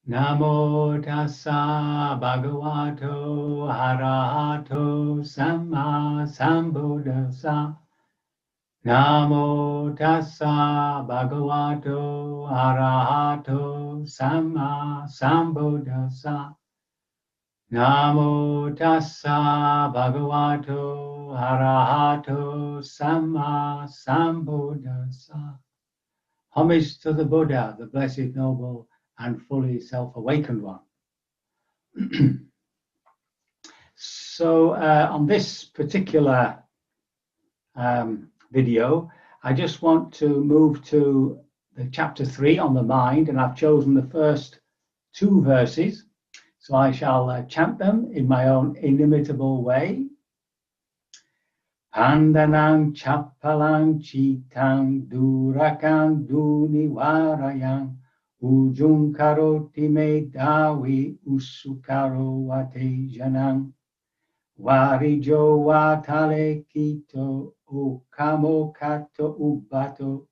Namo tassa bhagavato arahato samma sambuddhassa. Namo tassa bhagavato arahato samma sambuddhassa. Namo tassa bhagavato arahato samma sambuddhassa. Homage to the Buddha, the blessed, noble, and fully self-awakened one. So on this particular video, I just want to move to the chapter 3 on the mind, and I've chosen the first 2 verses. So I shall chant them in my own inimitable way. Pandanang chapalang chitang durakang duniwarayang ujung karoti me dawi usukaro wate janang warijo watale kito ukamo kato ubato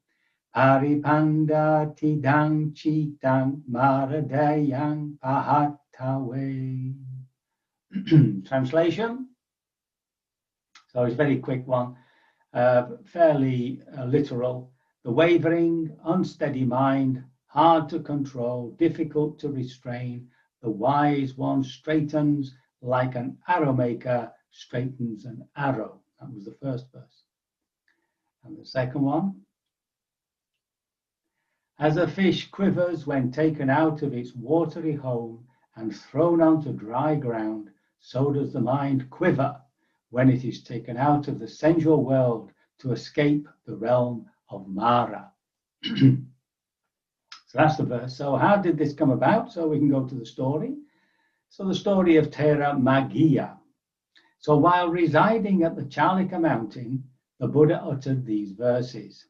paripanda tidang chitang maradayang pahatawe. Translation. So it's a very quick one, fairly literal. The wavering, unsteady mind, hard to control, difficult to restrain. The wise one straightens like an arrow maker straightens an arrow. That was the first verse. And the second one. As a fish quivers when taken out of its watery home and thrown onto dry ground, so does the mind quiver when it is taken out of the sensual world to escape the realm of Mara. So that's the verse. So how did this come about? So we can go to the story. So the story of Thera Maggiya. So while residing at the Chalika mountain, the Buddha uttered these verses.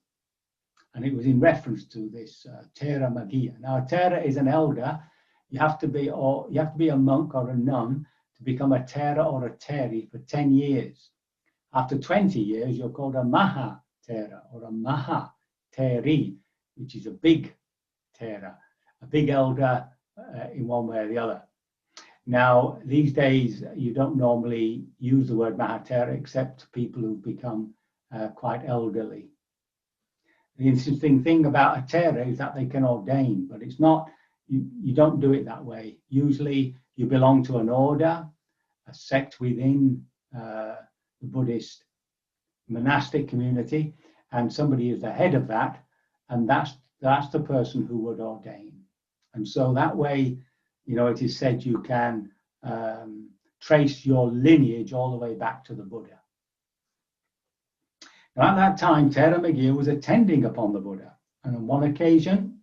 And it was in reference to this Thera Maggiya. Now, a Thera is an elder. You have to be a monk or a nun to become a Thera or a Theri for 10 years. After 20 years, you're called a Maha Thera or a Maha Theri, which is a big Thera, a big elder in one way or the other. Now, these days, you don't normally use the word Maha Thera except people who've become quite elderly. The interesting thing about a Thera is that they can ordain, but it's not, you don't do it that way. Usually, you belong to an order, a sect within the Buddhist monastic community, and somebody is the head of that, and that's the person who would ordain. And so that way, it is said you can trace your lineage all the way back to the Buddha. Now, at that time, Thera Maggiya was attending upon the Buddha, and on one occasion,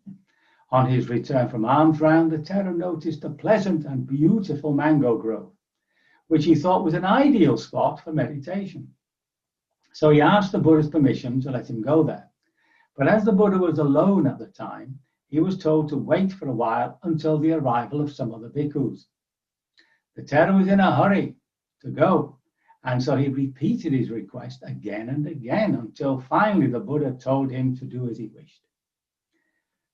on his return from alms round, the Thera noticed a pleasant and beautiful mango grove, which he thought was an ideal spot for meditation. So he asked the Buddha's permission to let him go there. But as the Buddha was alone at the time, he was told to wait for a while until the arrival of some other bhikkhus. The Thera was in a hurry to go, and so he repeated his request again and again until finally the Buddha told him to do as he wished.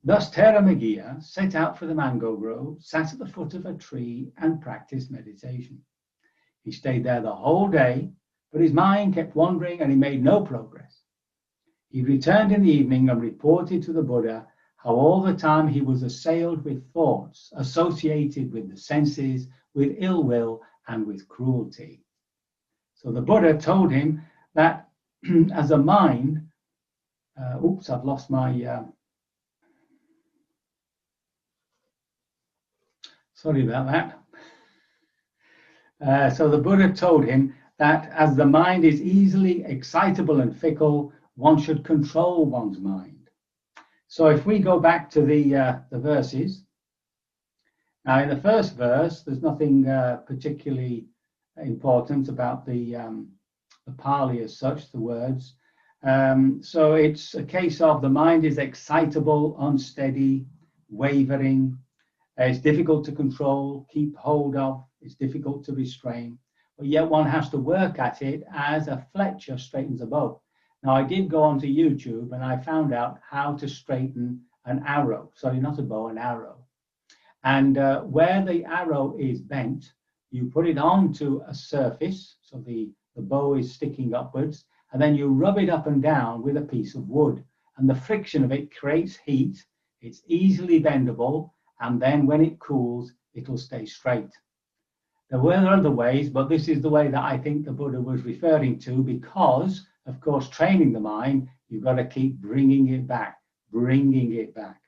Thus Thera Maggiya set out for the mango grove, sat at the foot of a tree, and practiced meditation. He stayed there the whole day, but his mind kept wandering and he made no progress. He returned in the evening and reported to the Buddha how all the time he was assailed with thoughts associated with the senses, with ill will, and with cruelty. So the Buddha told him that as a mind, I've lost my... Sorry about that. So the Buddha told him that as the mind is easily excitable and fickle, one should control one's mind. So if we go back to the verses, now in the first verse, there's nothing particularly important about the Pali as such, the words. So it's a case of the mind is excitable, unsteady, wavering. It's difficult to control, keep hold of, it's difficult to restrain, but yet one has to work at it as a Fletcher straightens a bow. Now, I did go onto YouTube and I found out how to straighten an arrow. Sorry, not a bow, an arrow. And where the arrow is bent, you put it onto a surface, so the bow is sticking upwards, and then you rub it up and down with a piece of wood. And the friction of it creates heat, it's easily bendable, and then when it cools, it'll stay straight. There were other ways, but this is the way that I think the Buddha was referring to, because, of course, training the mind, you've got to keep bringing it back, bringing it back.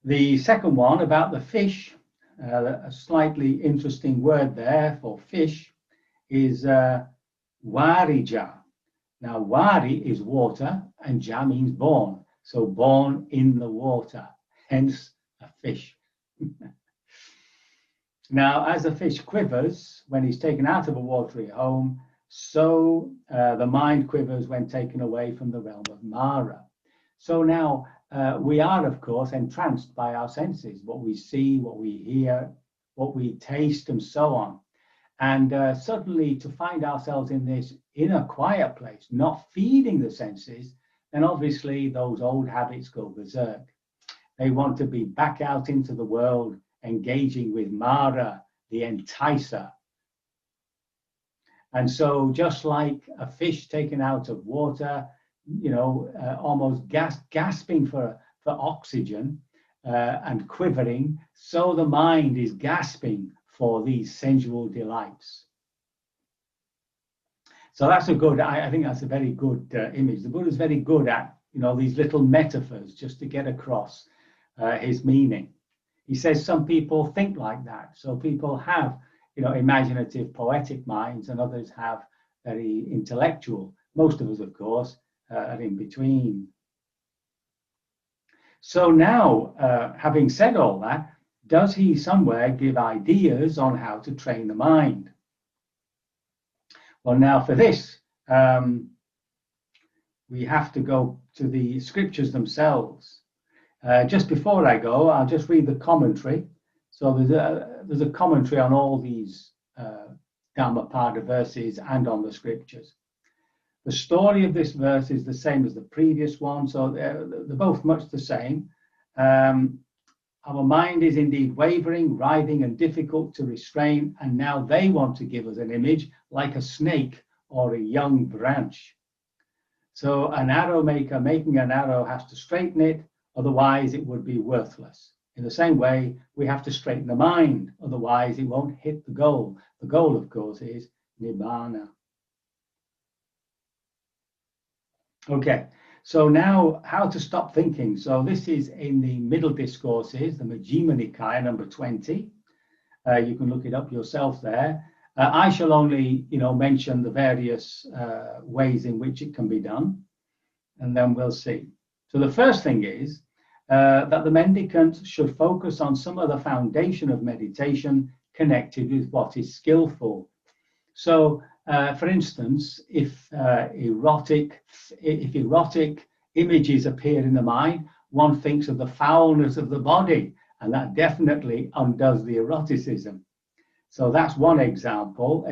The second one about the fish, a slightly interesting word there for fish, is warija. Now, wari is water, and ja means born. So born in the water, hence a fish. Now, as a fish quivers when he's taken out of a watery home, so the mind quivers when taken away from the realm of Mara. So now we are, of course, entranced by our senses, what we see, what we hear, what we taste, and so on. And suddenly to find ourselves in this inner quiet place, not feeding the senses, then obviously those old habits go berserk. They want to be back out into the world, engaging with Mara, the enticer. And so just like a fish taken out of water, you know, almost gasping for oxygen and quivering, so the mind is gasping for these sensual delights. So that's a good, I think that's a very good image. The Buddha is very good at, you know, these little metaphors just to get across his meaning. He says some people think like that. So people have, you know, imaginative, poetic minds, and others have very intellectual. Most of us, of course, are in between. So now, having said all that, does he somewhere give ideas on how to train the mind? Well, now for this, we have to go to the scriptures themselves. Just before I go, I'll just read the commentary. So there's a commentary on all these Dhammapada verses and on the scriptures. The story of this verse is the same as the previous one, so they're both much the same. Our mind is indeed wavering, writhing, and difficult to restrain, and now they want to give us an image like a snake or a young branch. So an arrow maker making an arrow has to straighten it, otherwise it would be worthless. In the same way, we have to straighten the mind, otherwise it won't hit the goal. The goal, of course, is Nibbana. Okay, so now how to stop thinking. So this is in the middle discourses, the Majjhima Nikaya, number 20. You can look it up yourself there. I shall only, mention the various ways in which it can be done, and then we'll see. So the first thing is that the mendicant should focus on some other foundation of meditation connected with what is skillful. So, for instance, if erotic images appear in the mind, one thinks of the foulness of the body, and that definitely undoes the eroticism. So that's one example.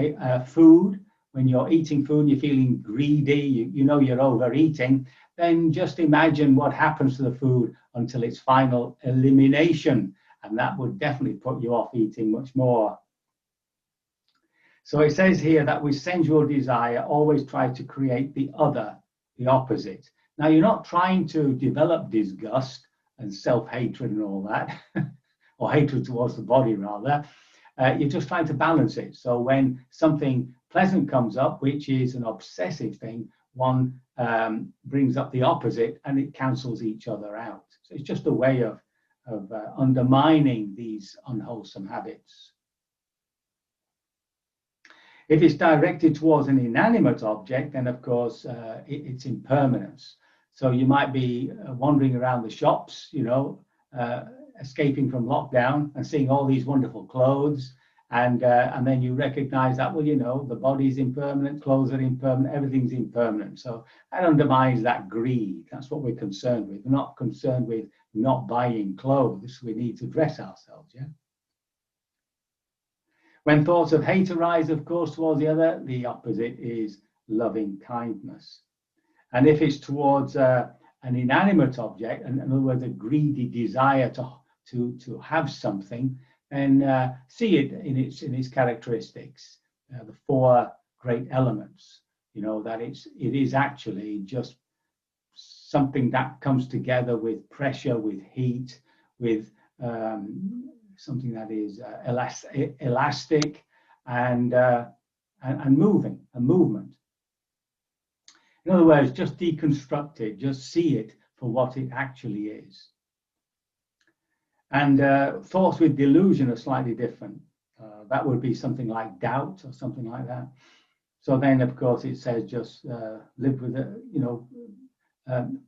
Food, when you're eating food, you're feeling greedy, you know you're overeating, then just imagine what happens to the food until its final elimination, and that would definitely put you off eating much more. So it says here that with sensual desire, always try to create the other, the opposite. Now, you're not trying to develop disgust and self-hatred and all that, or hatred towards the body, rather. You're just trying to balance it. So when something pleasant comes up, which is an obsessive thing, one brings up the opposite and it cancels each other out. So it's just a way of undermining these unwholesome habits. If it's directed towards an inanimate object, then of course it's impermanence. So you might be wandering around the shops, escaping from lockdown and seeing all these wonderful clothes, and then you recognize that, well, the body's impermanent, clothes are impermanent, everything's impermanent. So that undermines that greed. That's what we're concerned with. We're not concerned with not buying clothes. We need to dress ourselves, yeah? When thoughts of hate arise, of course, towards the other, the opposite is loving kindness. And if it's towards an inanimate object, and in other words, a greedy desire to have something, then see it in its characteristics, the four great elements. You know, that it is actually just something that comes together with pressure, with heat, with something that is elastic and moving, a movement. In other words, just deconstruct it, just see it for what it actually is. And thoughts with delusion are slightly different. That would be something like doubt or something like that. So then, of course, it says just live with it, you know,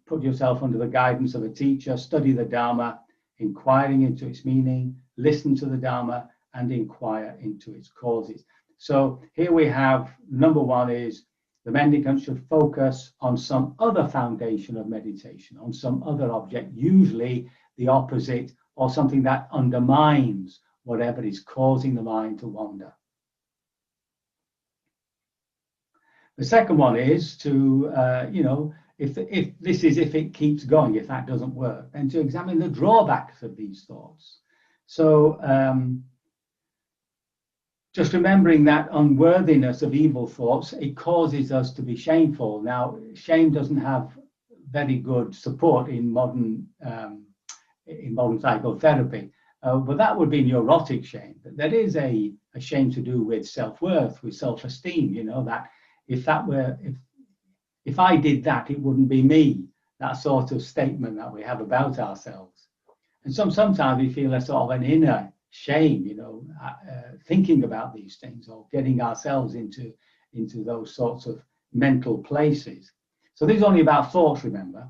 put yourself under the guidance of a teacher, study the Dharma, inquiring into its meaning, listen to the Dharma, and inquire into its causes. So here we have, number one is the mendicant should focus on some other foundation of meditation, on some other object, usually the opposite or something that undermines whatever is causing the mind to wander. The second one is to, you know, if it keeps going, if that doesn't work, then to examine the drawbacks of these thoughts. So just remembering that unworthiness of evil thoughts, it causes us to be shameful. Now, shame doesn't have very good support in modern psychotherapy, but that would be neurotic shame. There is a shame to do with self-worth, with self-esteem. You know, that if I did that, it wouldn't be me. That sort of statement that we have about ourselves. And sometimes we feel a sort of an inner shame, you know, thinking about these things or getting ourselves into those sorts of mental places. So this is only about thoughts, remember.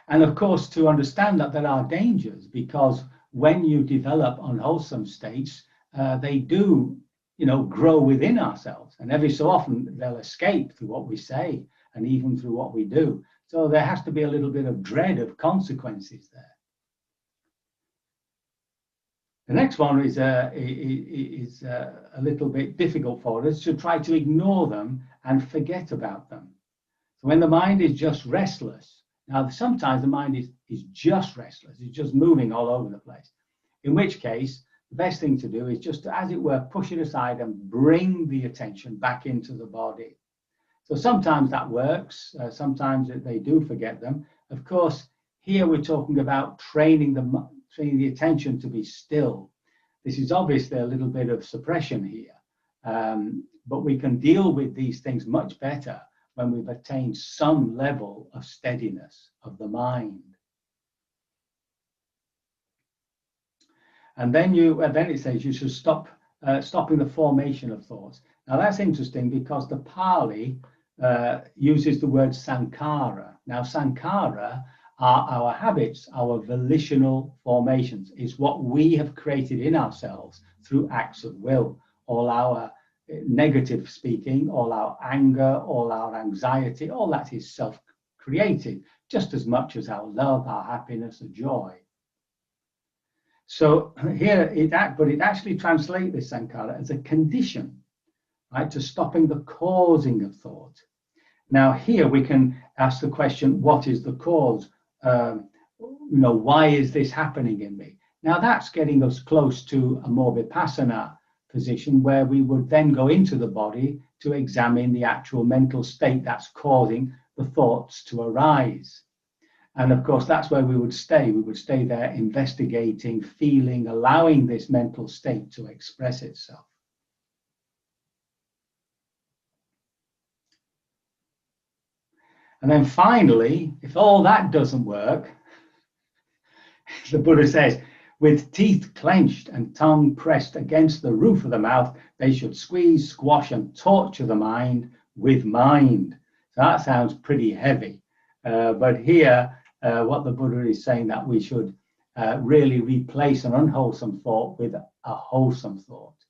And of course, to understand that there are dangers, because when you develop unwholesome states, they do, you know, grow within ourselves. And every so often they'll escape through what we say and even through what we do. So there has to be a little bit of dread of consequences there. The next one is a little bit difficult for us, to try to ignore them and forget about them. So when the mind is just restless, now sometimes the mind is just restless, it's just moving all over the place, in which case the best thing to do is just to, as it were, push it aside and bring the attention back into the body. So sometimes that works, sometimes they do forget them. Of course, here we're talking about training the attention to be still. This is obviously a little bit of suppression here, but we can deal with these things much better when we've attained some level of steadiness of the mind. And then it says you should stopping the formation of thoughts. Now that's interesting because the Pali uses the word sankhara. Now sankhara are our habits, our volitional formations. It's what we have created in ourselves through acts of will. All our negative speaking, all our anger, all our anxiety, all that is self-created, just as much as our love, our happiness, or joy. So here, it actually translates this sankhara as a condition, right, to stopping the causing of thought. Now here we can ask the question, what is the cause? Why is this happening in me? Now that's getting us close to a more vipassana position, where we would then go into the body to examine the actual mental state that's causing the thoughts to arise. And of course, that's where we would stay. We would stay there investigating, feeling, allowing this mental state to express itself. And then finally, if all that doesn't work, the Buddha says, with teeth clenched and tongue pressed against the roof of the mouth, they should squeeze, squash, and torture the mind with mind. So that sounds pretty heavy. But here, what the Buddha is saying, that we should really replace an unwholesome thought with a wholesome thought.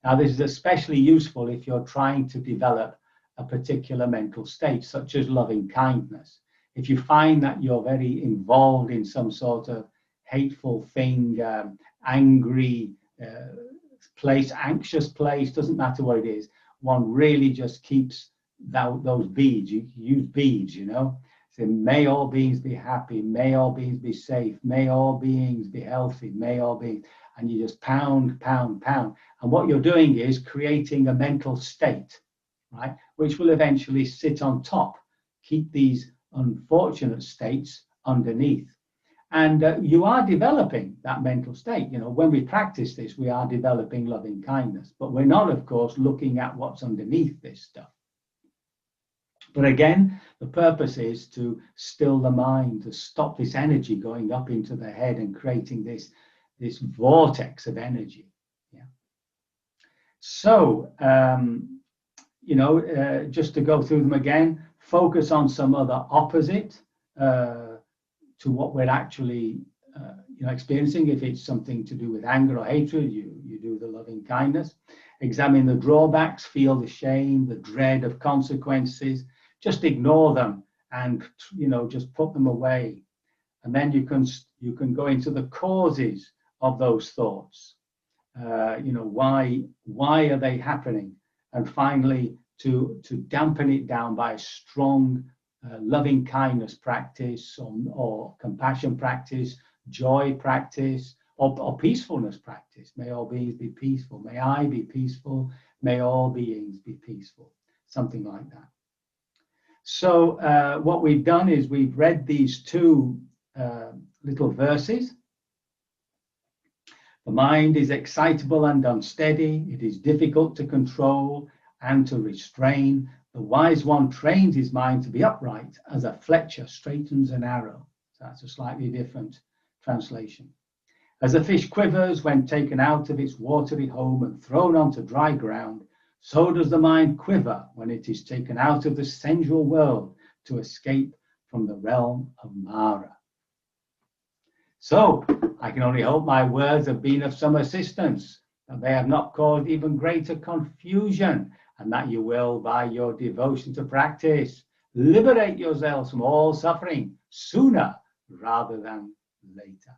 Now, this is especially useful if you're trying to develop a particular mental state, such as loving kindness. If you find that you're very involved in some sort of hateful thing, angry place, anxious place, doesn't matter what it is, one really just keeps those beads. You use beads, you know. Say, may all beings be happy, may all beings be safe, may all beings be healthy, may all beings, and you just pound, pound, pound. And what you're doing is creating a mental state, right, which will eventually sit on top, keep these unfortunate states underneath. And you are developing that mental state. You know, when we practice this, we are developing loving kindness, but we're not, of course, looking at what's underneath this stuff. But again, the purpose is to still the mind, to stop this energy going up into the head and creating this vortex of energy. Yeah. So, you know, just to go through them again, focus on some other opposite to what we're actually you know, experiencing. If it's something to do with anger or hatred, you do the loving kindness. Examine the drawbacks, feel the shame, the dread of consequences. Just ignore them and, you know, just put them away. And then you can go into the causes of those thoughts. You know, why are they happening? And finally, to dampen it down by a strong loving kindness practice or compassion practice, joy practice, or peacefulness practice. May all beings be peaceful. May I be peaceful. May all beings be peaceful. Something like that. So what we've done is we've read these two little verses. The mind is excitable and unsteady. It is difficult to control and to restrain. The wise one trains his mind to be upright as a fletcher straightens an arrow. So that's a slightly different translation. As a fish quivers when taken out of its watery home and thrown onto dry ground, so does the mind quiver when it is taken out of the sensual world to escape from the realm of Mara. So, I can only hope my words have been of some assistance, that they have not caused even greater confusion, and that you will, by your devotion to practice, liberate yourselves from all suffering sooner rather than later.